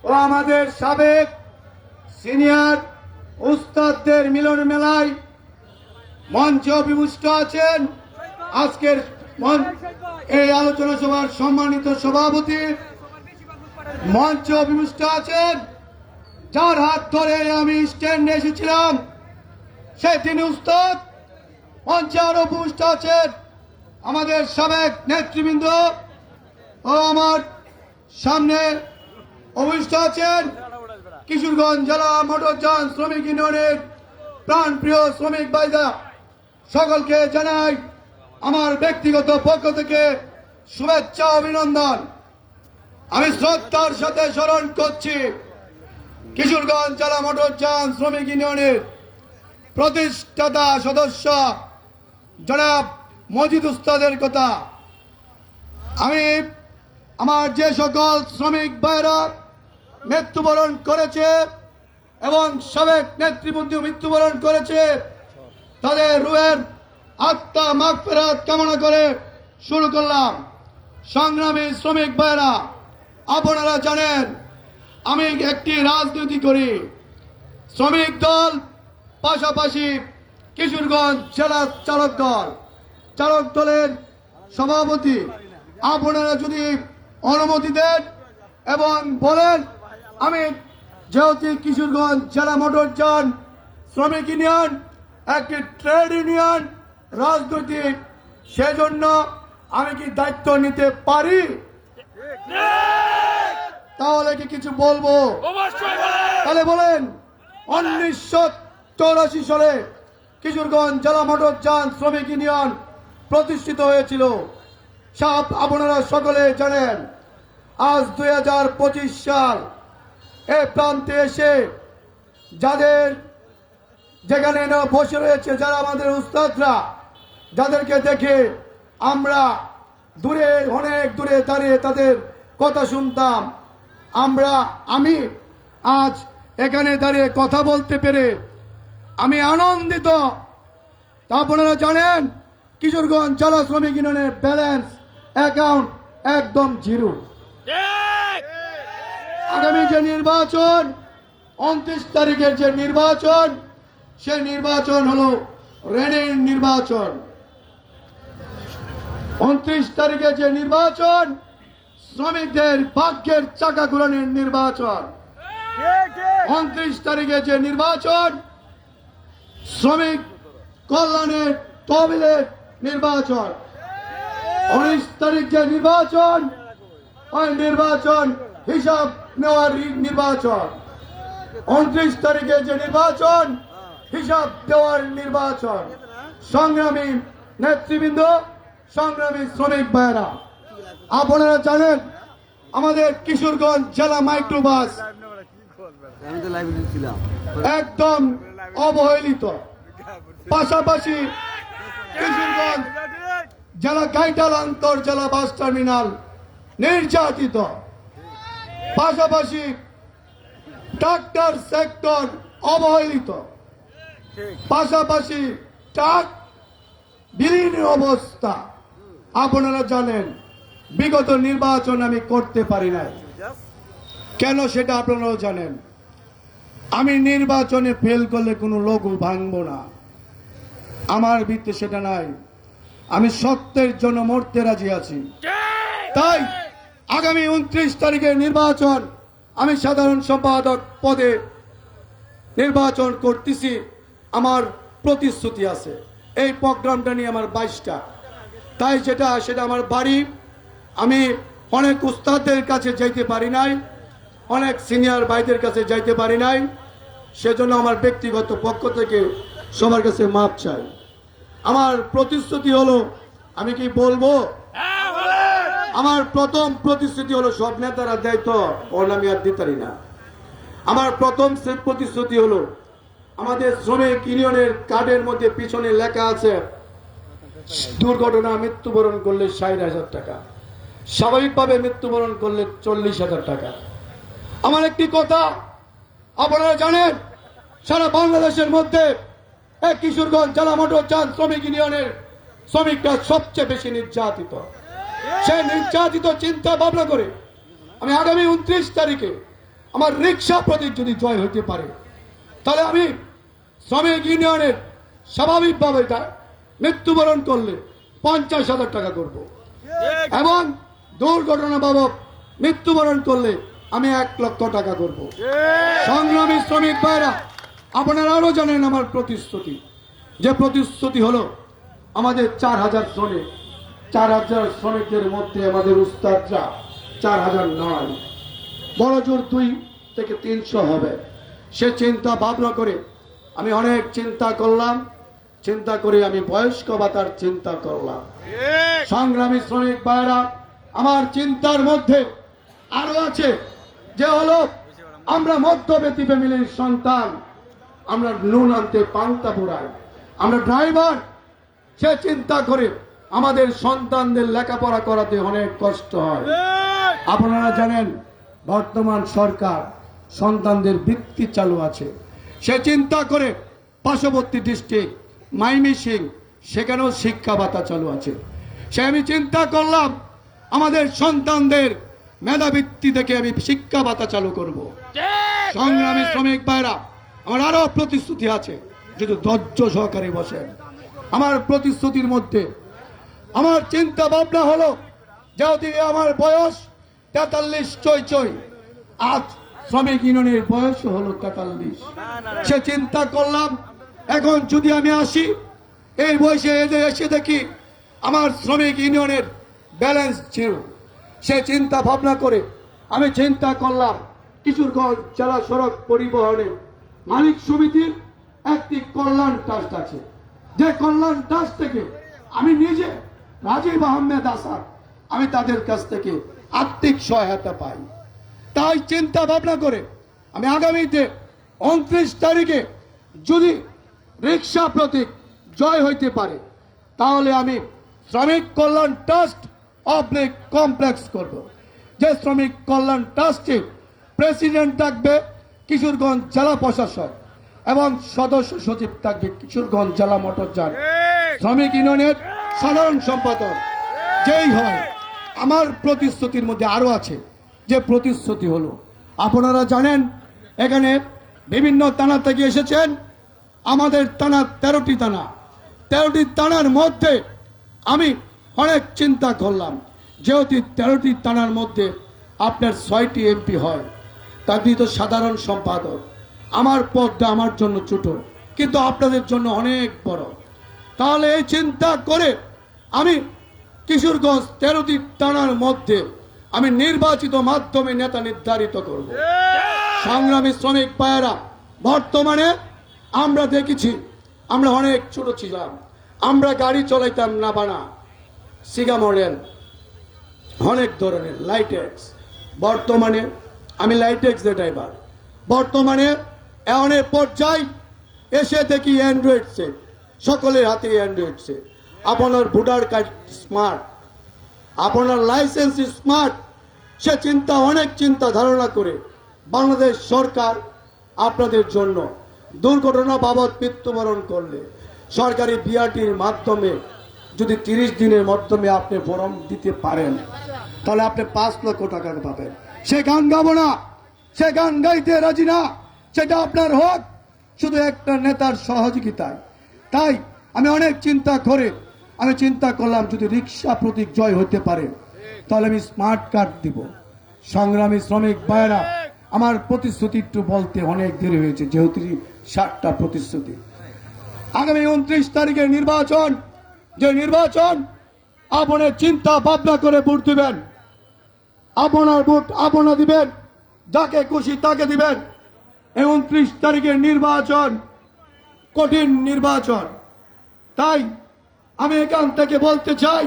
ও আমাদের সাবেক সিনিয়র উস্তাদদের মিলন মেলায় মঞ্চে অভিষ্ট আছেন আজকের এই আলোচনা সভার সম্মানিত সভাপতি। মঞ্চে অভিষ্ট আছেন যার হাত ধরে আমি স্ট্যান্ডে এসেছিলাম সেই তিনি উস্তাদ। মঞ্চে আরো উপস্থিত আছেন আমাদের সাবেক নেতৃবৃন্দ ও আমার সামনে অভিষ্ট আছেন কিশোরগঞ্জ জেলা মোটরযান শ্রমিক ইউনিয়নের প্রাণপ্রিয় শ্রমিক ভাইরা। সকলকে জানাই আমার ব্যক্তিগত পক্ষ থেকে শুভেচ্ছা অভিনন্দন। আমি শ্রদ্ধার সাথে স্মরণ করছি কিশোরগঞ্জ জেলা মোটরযান শ্রমিক ইউনিয়নের প্রতিষ্ঠাতা সদস্য জনাব মজিদ উস্তাদের কথা। আমি আমার যে সকল শ্রমিক ভাইরা মৃত্যুবরণ করেছে এবং সাবেক নেতৃবৃন্দ মৃত্যুবরণ করেছে তাদের রুহের আত্মা মাগফিরাত কামনা করে শুরু করলাম। সংগ্রামী শ্রমিক ভাইরা, আপনারা জানেন আমি একটি রাজনীতি করি। শ্রমিক দল পাশাপাশি কিশোরগঞ্জ জেলা চালক দলের সভাপতি। আপনারা যদি অনুমতি দেন এবং বলেন, আমি যেহেতু কিশোরগঞ্জ জেলা মোটরযান শ্রমিক ইউনিয়ন একটি ট্রেড ইউনিয়ন রাজনৈতিক, সেজন্য আমি কি দায়িত্ব নিতে পারি? তাহলে কি কিছু বলবো? তাহলে বলেন। 1984 সালে কিশোরগঞ্জ জেলা মোটরযান শ্রমিক ইউনিয়ন প্রতিষ্ঠিত হয়েছিল। সব আপনারা সকলে জানেন। আজ 2025 সাল এই প্রান্তে এসে যাদের যেখানে বসে রয়েছে যারা আমাদের উস্তাদরা, যাদেরকে দেখে আমরা দূরে অনেক দূরে দাঁড়িয়ে তাদের কথা শুনতাম, আমি আজ এখানে দাঁড়িয়ে কথা বলতে পেরে আমি আনন্দিত। তা আপনারা জানেন কিশোরগঞ্জ জেলা শ্রমিক ইউনিয়নের ব্যালেন্স অ্যাকাউন্ট একদম জিরো। আগামী যে নির্বাচন 29 তারিখের যে নির্বাচন, সে নির্বাচন হলো রেনের নির্বাচন। 29 তারিখে যে নির্বাচন শ্রমিকদের ভাগ্যের চাকা ঘুরানোর নির্বাচন। 29 তারিখে যে নির্বাচন শ্রমিক কল্যাণের তহবিলের নির্বাচন। 19 তারিখ যে নির্বাচন ওই নির্বাচন হিসাব নেওয়ার নির্বাচন। 29 তারিখে যে নির্বাচন হিসাব দেওয়ার নির্বাচন। সংগ্রামী নেতৃবৃন্দ, সংগ্রামী শ্রমিক ভাইরা, আপনারা জানেন আমাদের কিশোরগঞ্জ জেলা মাইক্রোবাস একদম অবহেলিত। পাশাপাশি কিশোরগঞ্জ জেলা গাইটাল আন্তর জেলা বাস টার্মিনাল নির্যাতিত। পাশাপাশি ট্রাক্টর সেক্টর অবহেলিত। পাশাপাশি ট্রাক বিলীন অবস্থা। আপনারা জানেন বিগত নির্বাচন আমি করতে পারি নাই কেন, সেটা আপনারাও জানেন। আমি নির্বাচনে ফেল করলে কোনো লোগো ভাঙবো না, আমার ভিত্তি সেটা নাই। আমি সত্যের জন্য মরতে রাজি আছি। তাই আগামী 29 তারিখের নির্বাচন আমি সাধারণ সম্পাদক পদে নির্বাচন করতেছি। আমার প্রতিশ্রুতি আছে, এই প্রোগ্রামটা নিয়ে আমার 22টা। তাই সেটা আমার বাড়ি। আমি অনেক উস্তাদদের কাছে যাইতে পারি নাই, অনেক সিনিয়র ভাইদের কাছে যাইতে পারি নাই, সেজন্য আমার ব্যক্তিগত পক্ষ থেকে সবার কাছে মাপ চাই। আমার প্রতিশ্রুতি হলো, আমি কি বলবো, আমার প্রথম প্রতিশ্রুতি হলো সব নেতারা দেয় তো ওর আমি আর দিতারি না। আমার প্রথম প্রতিশ্রুতি হলো আমাদের শ্রমিক ইউনিয়নের কার্ডের মধ্যে পিছনে লেখা আছে দুর্ঘটনা মৃত্যুবরণ করলে 60,000 টাকা, স্বাভাবিকভাবে মৃত্যুবরণ করলে 40,000 টাকা। আমার একটি কথা আপনারা জানেন, সারা বাংলাদেশের মধ্যে কিশোরগঞ্জ জেলা মোটরযান শ্রমিক ইউনিয়নের শ্রমিকরা সবচেয়ে বেশি নির্যাতিত। সেই নির্যাতিত চিন্তা ভাবনা করে আমি আগামী 29 তারিখে আমার রিক্সা প্রতীক যদি জয় হইতে পারে, তাহলে আমি শ্রমিক ইউনিয়নের স্বাভাবিকভাবে মৃত্যুবরণ করলে 50,000 টাকা করব, এবং দুর্ঘটনা বাবদ মৃত্যুবরণ করলে আমি 1 লক্ষ টাকা করব। সংগ্রামী শ্রমিক ভাইরা, আপনারা আরো জানেন আমার প্রতিশ্রুতি, যে প্রতিশ্রুতি হলো আমাদের 4,000 শ্রমিক, 4,000 শ্রমিকদের মধ্যে আমাদের উস্তাদরা 4,000 নয়, বড় জোর 2 থেকে 300 হবে। সে চিন্তা ভাবনা করে আমি অনেক চিন্তা করলাম, চিন্তা করে আমি বয়স্ক ভাতার চিন্তা করলাম। সংগ্রামী শ্রমিক ভাইরা, আমার চিন্তার মধ্যে আরো আছে, যে হলো আমরা মধ্যবিত্ত ফ্যামিলির সন্তান, আমরা নুন আনতে পান্তা পোড়াই, আমরা ড্রাইভার। সে চিন্তা করে আমাদের সন্তানদের লেখাপড়া করাতে অনেক কষ্ট হয়। আপনারা জানেন বর্তমান সরকার সন্তানদের বৃত্তি চালু আছে। সে চিন্তা করে পার্শ্ববর্তী ডিস্ট্রিক্ট মাইমিসিং, সেখানেও শিক্ষা ভাতা চালু আছে। সে আমি চিন্তা করলাম আমাদের সন্তানদের মেধাবৃত্তি থেকে আমি শিক্ষা ভাতা চালু করব। সংগ্রামী শ্রমিক ভাইরা, আমার আরো প্রতিশ্রুতি আছে, যদি ধৈর্য সহকারে বসেন। আমার প্রতিশ্রুতির মধ্যে আমার চিন্তা ভাবনা হলো, যেহেতু আমার বয়স 43 চই, আজ শ্রমিক ইউনিয়নের বয়স হলো 43। সে চিন্তা করলাম এখন যদি আমি আসি, এই বয়সে এসে দেখি আমার শ্রমিক ইউনিয়নের ব্যালেন্স ছিল। সে চিন্তা ভাবনা করে আমি চিন্তা করলাম কিশোরগঞ্জ জেলা সড়ক পরিবহনের মালিক সমিতির একটি কল্যাণ ট্রাস্ট আছে, যে কল্যাণ ট্রাস্ট থেকে আমি নিজে রাজীব আহমেদ আসাদ, আমি তাদের কাছ থেকে আর্থিক সহায়তা পাই। তাই চিন্তা ভাবনা করে আমি আগামীতে 29 তারিখে যদি রিক্সা প্রতীক জয় হইতে পারে, তাহলে আমি শ্রমিক কল্যাণ ট্রাস্ট অবলিক কমপ্লেক্স করব। যে শ্রমিক কল্যাণ ট্রাস্টে প্রেসিডেন্ট থাকবে কিশোরগঞ্জ জেলা প্রশাসক, এবং সদস্য সচিব থাকবে কিশোরগঞ্জ জেলা মোটর যান শ্রমিক ইউনিয়নের সাধারণ সম্পাদক যেই হয়। আমার প্রতিশ্রুতির মধ্যে আরো আছে, যে প্রতিশ্রুতি হলো আপনারা জানেন এখানে বিভিন্ন থানা থেকে এসেছেন। আমাদের থানা 13টি থানা, 13টি থানার মধ্যে আমি অনেক চিন্তা করলাম, যেহেতু 13টি থানার মধ্যে আপনার 6টি এমপি হয়, তার তো সাধারণ সম্পাদক। আমার পদটা আমার জন্য ছোট, কিন্তু আপনাদের জন্য অনেক বড়। তাহলে এই চিন্তা করে আমি কিশোরগঞ্জ 13টি থানার মধ্যে আমি নির্বাচিত মাধ্যমে নেতা নির্ধারিত করব। সংগ্রামী শ্রমিক ভাইয়েরা, বর্তমানে আমরা দেখেছি আমরা অনেক ছোট ছিলাম, আমরা গাড়ি চলাইতাম না বানা সিগা মডেল, অনেক ধরনের লাইটেক্স। বর্তমানে আমি লাইটেক্স ড্রাইভার। বর্তমানে এমনের পর্যায়ে এসে দেখি অ্যান্ড্রয়েড সেট, সকলের হাতে অ্যান্ড্রয়েড সেট। আপনার ভোটার কার্ড স্মার্ট, আপনার লাইসেন্স স্মার্ট। সে চিন্তা অনেক চিন্তা ধারণা করে বাংলাদেশ সরকার আপনাদের জন্য দুর্ঘটনা বাবদ মৃত্যুবরণ করলে সরকারি বিআরটির মাধ্যমে যদি 30 দিনের মাধ্যমে আপনি ফর্ম দিতে পারেন, তাহলে আপনি 5 লক্ষ টাকা পাবেন। সে গান গাবো না, সে গান গাইতে রাজি না, সেটা আপনার হোক শুধু একটা নেতার সহযোগিতায়। তাই আমি অনেক চিন্তা করে আমি চিন্তা করলাম যদি রিক্সা প্রতীক জয় হতে পারে, তাহলে আমি স্মার্ট কার্ড দিব। সংগ্রামী শ্রমিক ভাইয়েরা, আমার প্রতিশ্রুতি একটু বলতে অনেক দেরি হয়েছে, যেহেতু 7টা প্রতিশ্রুতি। আগামী 29 তারিখের নির্বাচন, যে নির্বাচন আপনার চিন্তা ভাবনা করে ভোট দিবেন। আপনার ভোট আপনা দিবেন, যাকে খুশি তাকে দিবেন। 29 তারিখের নির্বাচন কঠিন নির্বাচন। তাই আমি এখান থেকে বলতে চাই,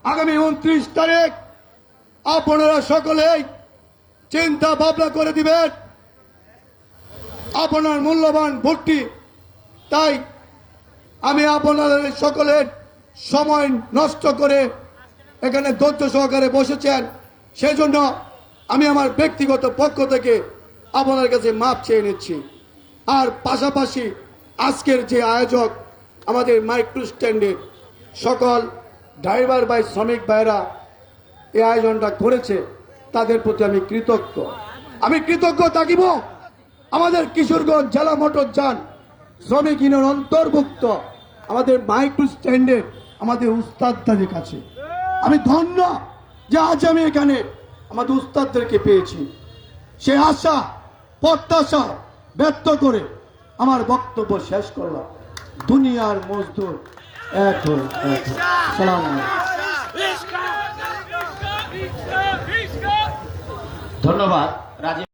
আগামী 29 তারিখ আপনারা সকলেই চিন্তা ভাবনা করে দিবেন আপনার মূল্যবান ভোটটি। তাই আমি আপনাদের সকলের সময় নষ্ট করে এখানে ধৈর্য সহকারে বসেছেন, সেজন্য আমি আমার ব্যক্তিগত পক্ষ থেকে আপনার কাছে মাপ চেয়ে নিচ্ছি। আর পাশাপাশি আজকের যে আয়োজক আমাদের মাইক্রো স্ট্যান্ডের সকল ড্রাইভার ভাই শ্রমিক ভাইরা এই আয়োজনটা করেছে, তাদের প্রতি আমি কৃতজ্ঞ। আমি কৃতজ্ঞ থাকিব আমাদের কিশোরগঞ্জ জেলা মোটর যান শ্রমিক ইউনিয়ন অন্তর্ভুক্ত আমাদের মাইক্রো স্ট্যান্ডের আমাদের উস্তাদদের কাছে। আমি ধন্য যে আজ আমি এখানে আমাদের উস্তাদদেরকে পেয়েছি। সে আশা প্রত্যাশা ব্যক্ত করে আমার বক্তব্য শেষ করলাম। দুনিয়ার মজদুর এক হয়ে এক হয়ে। সালাম আলাইকুম। ধন্যবাদ রাজীব।